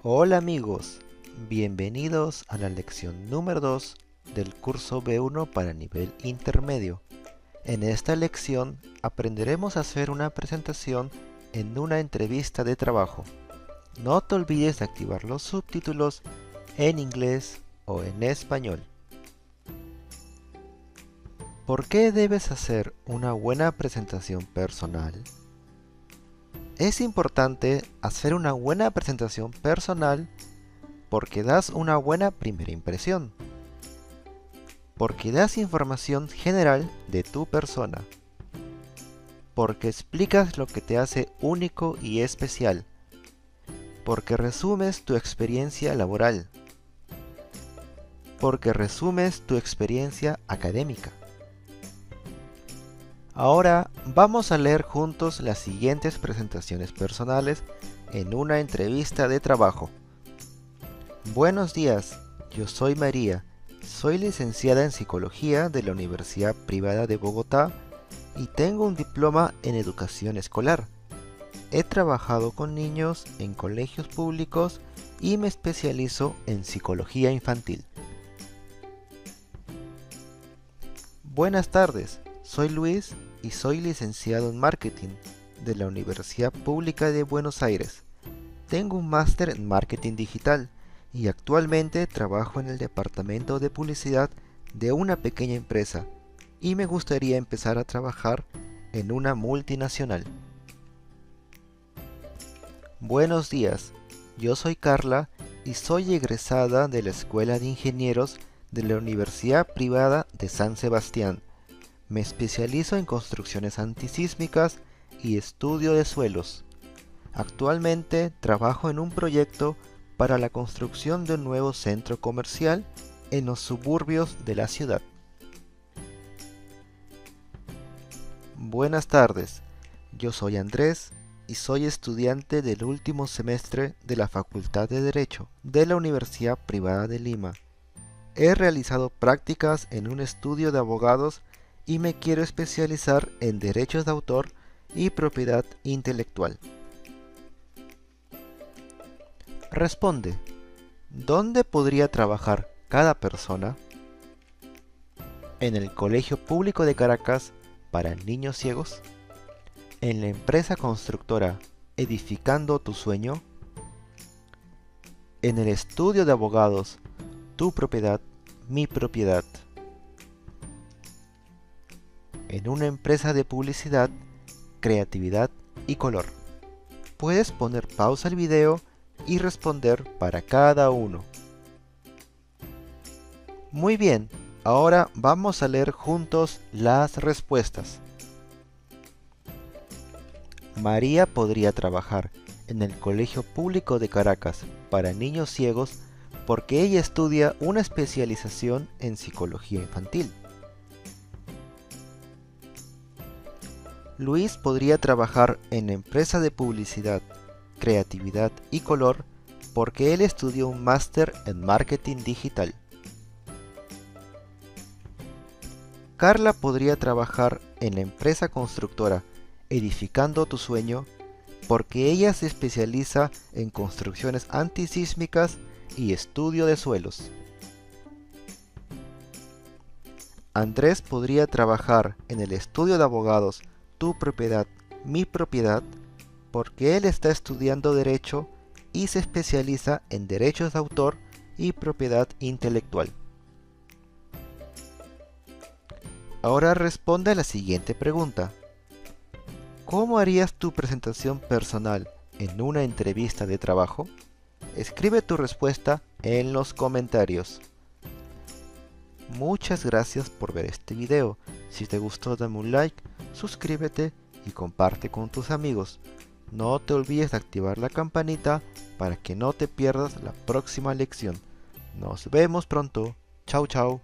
Hola amigos, bienvenidos a la lección número 2 del curso B1 para nivel intermedio. En esta lección aprenderemos a hacer una presentación en una entrevista de trabajo. No te olvides de activar los subtítulos en inglés o en español. ¿Por qué debes hacer una buena presentación personal? Es importante hacer una buena presentación personal porque das una buena primera impresión, porque das información general de tu persona, porque explicas lo que te hace único y especial, porque resumes tu experiencia laboral, porque resumes tu experiencia académica. Ahora vamos a leer juntos las siguientes presentaciones personales en una entrevista de trabajo. Buenos días, yo soy María, soy licenciada en Psicología de la Universidad Privada de Bogotá y tengo un diploma en Educación Escolar. He trabajado con niños en colegios públicos y me especializo en Psicología Infantil. Buenas tardes, soy Luis y soy licenciado en Marketing de la Universidad Pública de Buenos Aires. Tengo un máster en Marketing Digital y actualmente trabajo en el departamento de publicidad de una pequeña empresa y me gustaría empezar a trabajar en una multinacional. Buenos días, yo soy Carla y soy egresada de la Escuela de Ingenieros de la Universidad Privada de San Sebastián. Me especializo en construcciones antisísmicas y estudio de suelos. Actualmente trabajo en un proyecto para la construcción de un nuevo centro comercial en los suburbios de la ciudad. Buenas tardes, yo soy Andrés y soy estudiante del último semestre de la Facultad de Derecho de la Universidad Privada de Lima. He realizado prácticas en un estudio de abogados y me quiero especializar en derechos de autor y propiedad intelectual. Responde, ¿dónde podría trabajar cada persona? ¿En el Colegio Público de Caracas para niños ciegos? ¿En la empresa constructora Edificando tu Sueño? ¿En el estudio de abogados Tu Propiedad, Mi Propiedad? ¿En una empresa de publicidad, creatividad y color? Puedes poner pausa al video y responder para cada uno. Muy bien, ahora vamos a leer juntos las respuestas. María podría trabajar en el Colegio Público de Caracas para niños ciegos porque ella estudia una especialización en psicología infantil. Luis podría trabajar en la empresa de publicidad, creatividad y color porque él estudió un máster en marketing digital. Carla podría trabajar en la empresa constructora Edificando tu Sueño porque ella se especializa en construcciones antisísmicas y estudio de suelos. Andrés podría trabajar en el estudio de abogados Tu Propiedad, Mi Propiedad porque él está estudiando Derecho y se especializa en derechos de autor y propiedad intelectual. Ahora responde a la siguiente pregunta. ¿Cómo harías tu presentación personal en una entrevista de trabajo? Escribe tu respuesta en los comentarios. Muchas gracias por ver este video. Si te gustó dame un like, suscríbete y comparte con tus amigos. No te olvides de activar la campanita para que no te pierdas la próxima lección. Nos vemos pronto. Chao, chao.